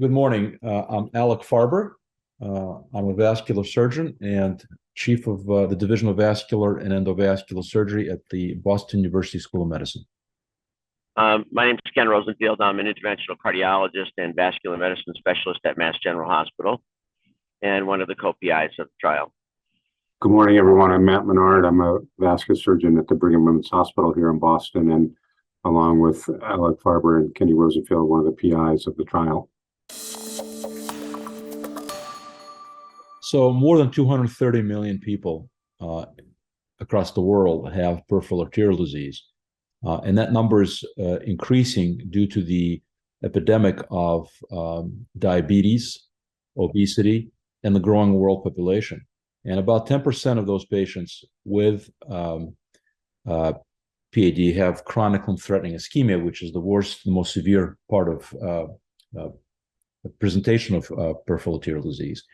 Good morning. I'm Alik Farber. I'm a vascular surgeon and chief of the Division of Vascular and Endovascular Surgery at the Boston University School of Medicine. My name is Ken Rosenfield. I'm an interventional cardiologist and vascular medicine specialist at Mass General Hospital and one of the co-PIs of the trial. Good morning, everyone. I'm Matt Menard. I'm a vascular surgeon at the Brigham Women's Hospital here in Boston, and along with Alik Farber and Kenny Rosenfield, one of the PIs of the trial. So more than 230 million people across the world have peripheral arterial disease. And that number is increasing due to the epidemic of diabetes, obesity, and the growing world population. And about 10% of those patients with PAD have chronic limb-threatening ischemia, which is the worst, the most severe part of the presentation of peripheral arterial disease.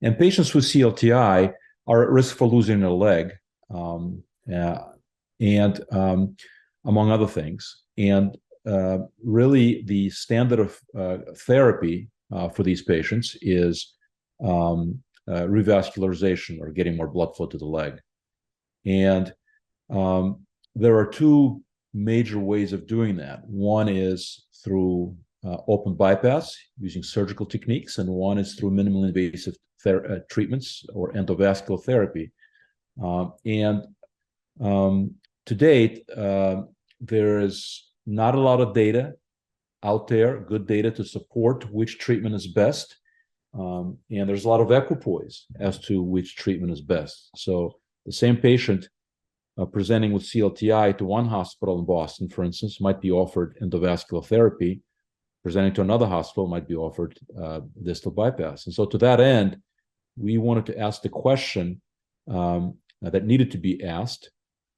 And patients with CLTI are at risk for losing their leg, among other things. And really, the standard of therapy for these patients is revascularization, or getting more blood flow to the leg. And there are two major ways of doing that. One is through open bypass using surgical techniques, and one is through minimally invasive treatments or endovascular therapy. To date, there is not a lot of data out there, good data to support which treatment is best. And there's a lot of equipoise as to which treatment is best. So the same patient presenting with CLTI to one hospital in Boston, for instance, might be offered endovascular therapy. Presenting to another hospital might be offered distal bypass. And so to that end, we wanted to ask the question that needed to be asked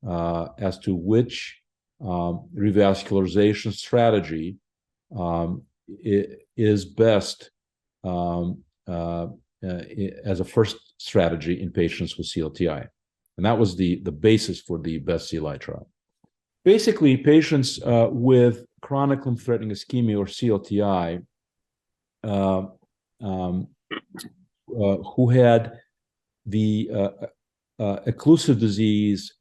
as to which revascularization strategy is best as a first strategy in patients with CLTI. And that was the basis for the BEST-CLI trial. Basically, patients with chronic limb-threatening ischemia, or CLTI, who had the occlusive disease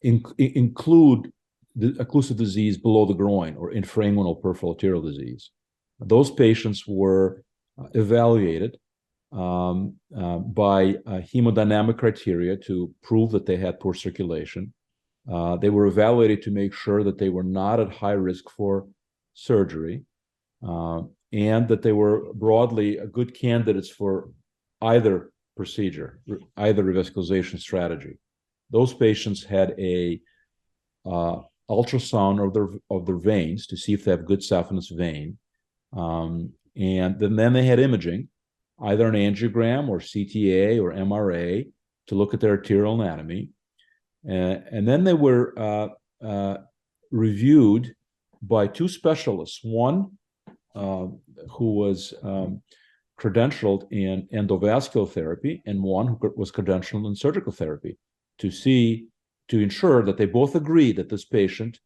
include the occlusive disease below the groin, or infrainguinal peripheral arterial disease. Those patients were evaluated by hemodynamic criteria to prove that they had poor circulation. They were evaluated to make sure that they were not at high risk for surgery, and that they were broadly good candidates for either procedure, either revascularization strategy. Those patients had a ultrasound of their veins to see if they have good saphenous vein, and then they had imaging, either an angiogram or CTA or MRA, to look at their arterial anatomy. And then they were reviewed by two specialists, one who was credentialed in endovascular therapy and one who was credentialed in surgical therapy, to ensure that they both agreed that this patient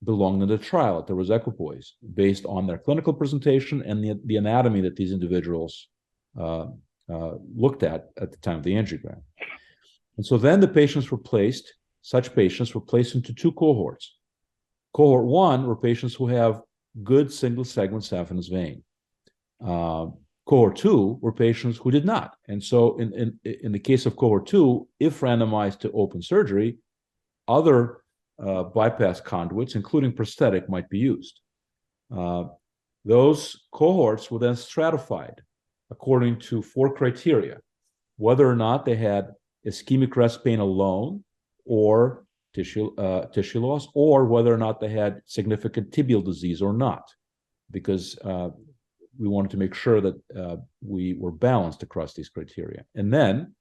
belonged in the trial, that there was equipoise based on their clinical presentation and the anatomy that these individuals looked at the time of the angiogram. And so then such patients were placed into two cohorts. Cohort one were patients who have good single segment saphenous vein. Cohort two were patients who did not. And so in the case of cohort two, if randomized to open surgery, other bypass conduits, including prosthetic, might be used. Those cohorts were then stratified according to four criteria: whether or not they had ischemic rest pain alone, or tissue loss, or whether or not they had significant tibial disease or not, because we wanted to make sure that we were balanced across these criteria. And then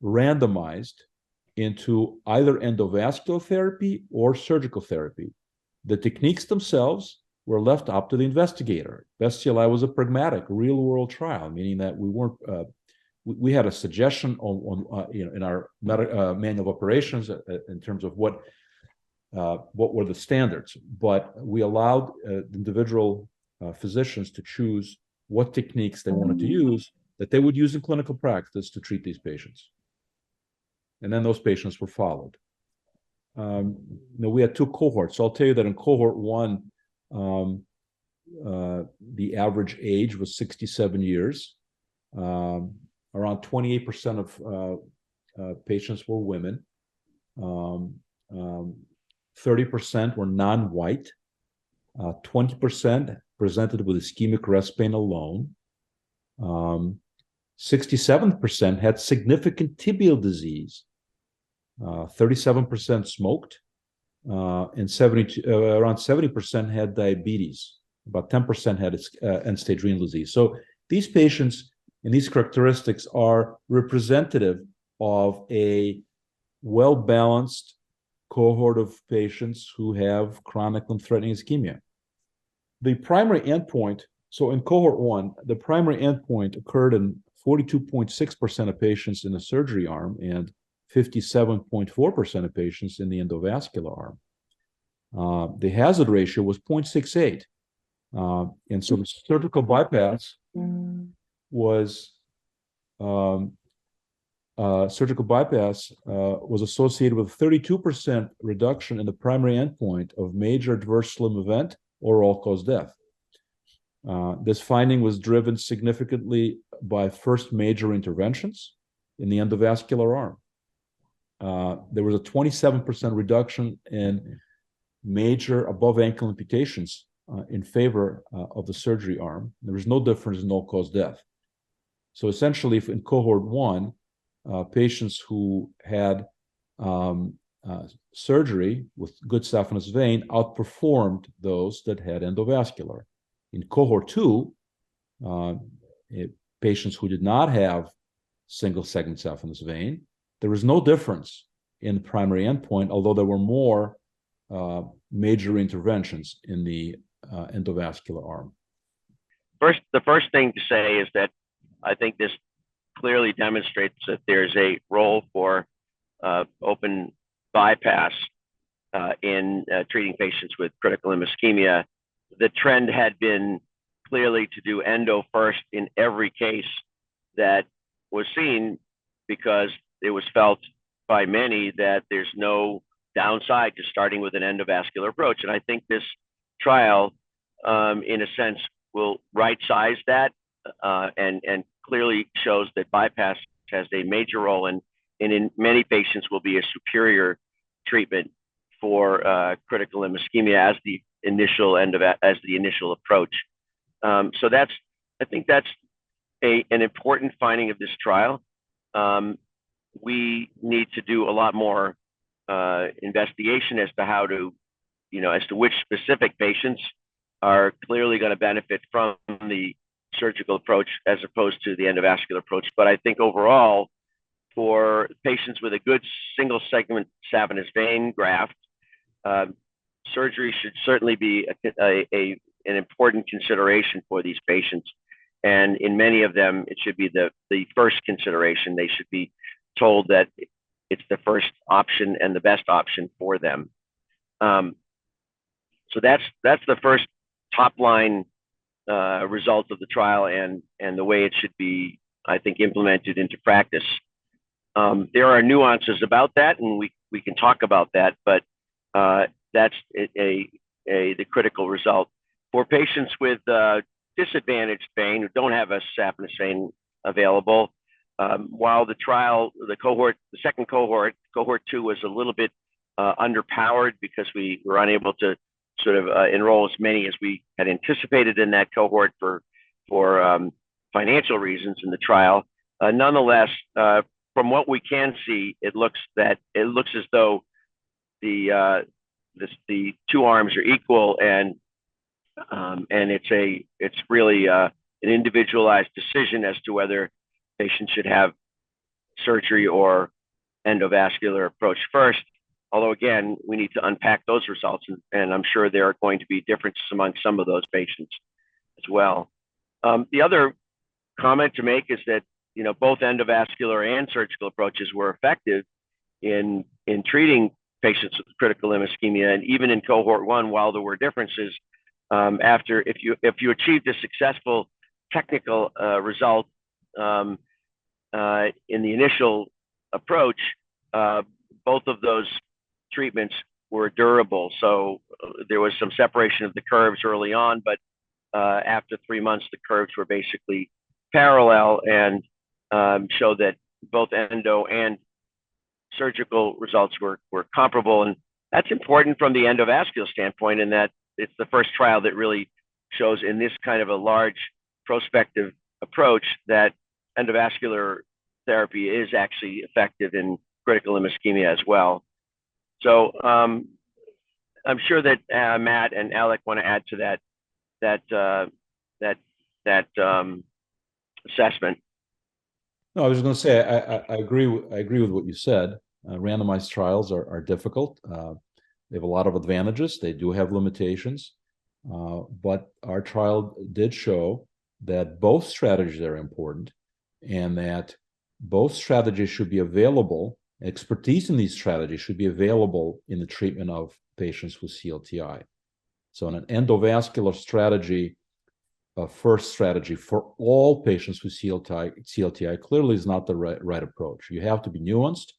randomized into either endovascular therapy or surgical therapy. The techniques themselves were left up to the investigator. BEST-CLI was a pragmatic, real-world trial, meaning that we weren't. We had a suggestion in our manual of operations in terms of what were the standards, but we allowed the individual physicians to choose what techniques they wanted to use that they would use in clinical practice to treat these patients. And then those patients were followed. We had two cohorts. So I'll tell you that in cohort one, the average age was 67 years. Around 28% of patients were women. 30% were non-white. 20% presented with ischemic rest pain alone. 67% had significant tibial disease. 37% smoked, and around 70% had diabetes. About 10% had end-stage renal disease. So these patients and these characteristics are representative of a well-balanced cohort of patients who have chronic limb-threatening ischemia. The primary endpoint, so in cohort one, the primary endpoint occurred in 42.6% of patients in the surgery arm and 57.4% of patients in the endovascular arm. The hazard ratio was 0.68. And so the surgical bypass was associated with 32% reduction in the primary endpoint of major adverse limb event or all-cause death. This finding was driven significantly by first major interventions in the endovascular arm. There was a 27% reduction in major above-ankle amputations in favor of the surgery arm. There was no difference in all-cause death. So essentially, in cohort one, patients who had surgery with good saphenous vein outperformed those that had endovascular. In cohort two, patients who did not have single-segment saphenous vein, there was no difference in the primary endpoint, although there were more major interventions in the endovascular arm. The first thing to say is that I think this clearly demonstrates that there's a role for open bypass in treating patients with critical limb ischemia. The trend had been clearly to do endo first in every case that was seen, because it was felt by many that there's no downside to starting with an endovascular approach. And I think this trial, in a sense, will right-size that and clearly shows that bypass has a major role and in many patients will be a superior treatment for critical limb ischemia as the initial approach. So I think that's an important finding of this trial. We need to do a lot more investigation as to how to, as to which specific patients are clearly going to benefit from the surgical approach as opposed to the endovascular approach. But I think overall, for patients with a good single segment saphenous vein graft, surgery should certainly be an important consideration for these patients. And in many of them, it should be the first consideration. They should be told that it's the first option and the best option for them. So that's the first top line result of the trial and the way it should be, I think, implemented into practice. There are nuances about that, and we can talk about that, but that's the critical result. For patients with disadvantaged vein who don't have a saphenous vein available, while the second cohort 2 was a little bit underpowered because we were unable to sort of enroll as many as we had anticipated in that cohort for financial reasons in the trial. Nonetheless, from what we can see, it looks as though the two arms are equal, and it's really an individualized decision as to whether patients should have surgery or endovascular approach first. Although again, we need to unpack those results, and I'm sure there are going to be differences among some of those patients as well. The other comment to make is that both endovascular and surgical approaches were effective in treating patients with critical limb ischemia, and even in cohort 1, while there were differences, after if you achieved a successful technical result in the initial approach, both of those treatments were durable. So there was some separation of the curves early on, but after 3 months, the curves were basically parallel and showed that both endo and surgical results were comparable. And that's important from the endovascular standpoint, in that it's the first trial that really shows in this kind of a large prospective approach that endovascular therapy is actually effective in critical limb ischemia as well. So I'm sure that Matt and Alik want to add to that assessment. No, I was going to say I agree with what you said. Randomized trials are difficult. They have a lot of advantages. They do have limitations, but our trial did show that both strategies are important, and that both strategies should be available. Expertise in these strategies should be available in the treatment of patients with CLTI. So, an endovascular strategy, a first strategy for all patients with CLTI clearly is not the right approach. You have to be nuanced,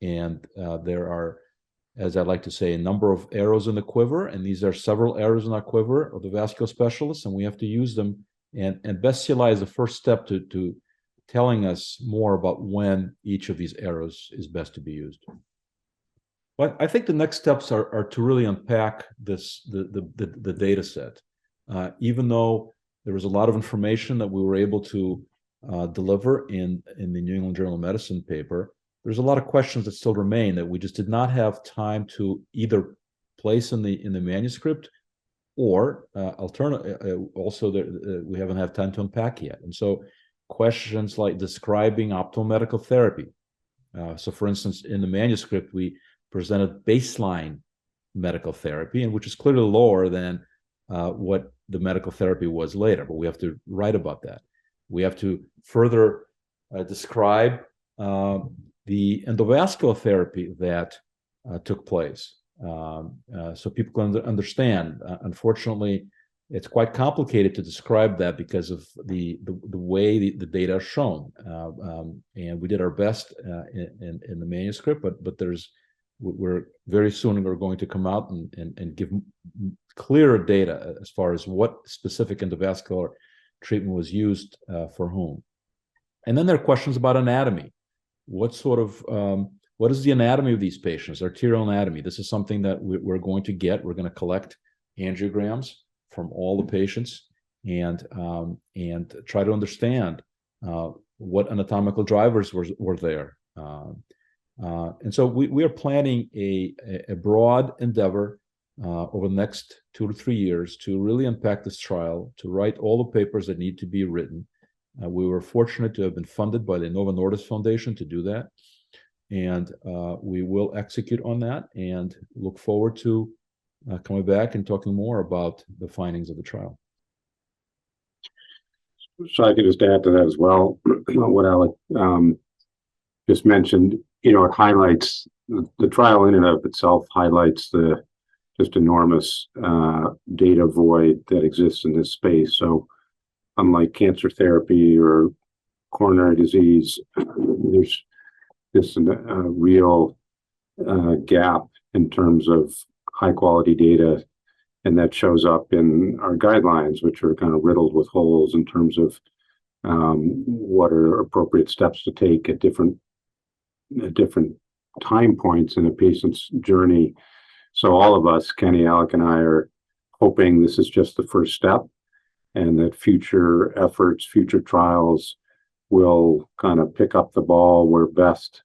and there are, as I like to say, a number of arrows in the quiver, and these are several arrows in our quiver of the vascular specialists, and we have to use them. And BEST-CLI is the first step to telling us more about when each of these arrows is best to be used. But I think the next steps are to really unpack the data set. Even though there was a lot of information that we were able to deliver in the New England Journal of Medicine paper, there's a lot of questions that still remain that we just did not have time to either place in the manuscript, or also we haven't had time to unpack yet. And so questions like describing optimal medical therapy. So for instance, in the manuscript, we presented baseline medical therapy, and which is clearly lower than what the medical therapy was later, but we have to write about that. We have to further describe the endovascular therapy that took place, so people can understand. Unfortunately, it's quite complicated to describe that because of the way the data are shown, and we did our best in the manuscript, but we're very soon we're going to come out and give clearer data as far as what specific endovascular treatment was used for whom. And then there are questions about anatomy. What is the anatomy of these patients, arterial anatomy? This is something that we're going to get. We're going to collect angiograms from all the patients and try to understand what anatomical drivers were there. And so we are planning a broad endeavor over the next 2 to 3 years to really unpack this trial, to write all the papers that need to be written. We were fortunate to have been funded by the Novo Nordisk Foundation to do that. And we will execute on that and look forward to coming back and talking more about the findings of the trial. So I could just add to that as well, what Alik just mentioned. It highlights the trial in and of itself, highlights the just enormous data void that exists in this space. So unlike cancer therapy or coronary disease, there's this real gap in terms of high quality data, and that shows up in our guidelines, which are kind of riddled with holes in terms of what are appropriate steps to take at different time points in a patient's journey. So all of us, Kenny, Alik, and I, are hoping this is just the first step, and that future efforts, future trials will kind of pick up the ball where BEST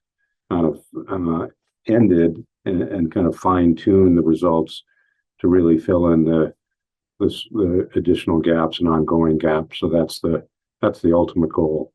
kind of ended, and kind of fine tune the results to really fill in the additional gaps and ongoing gaps. So that's the ultimate goal.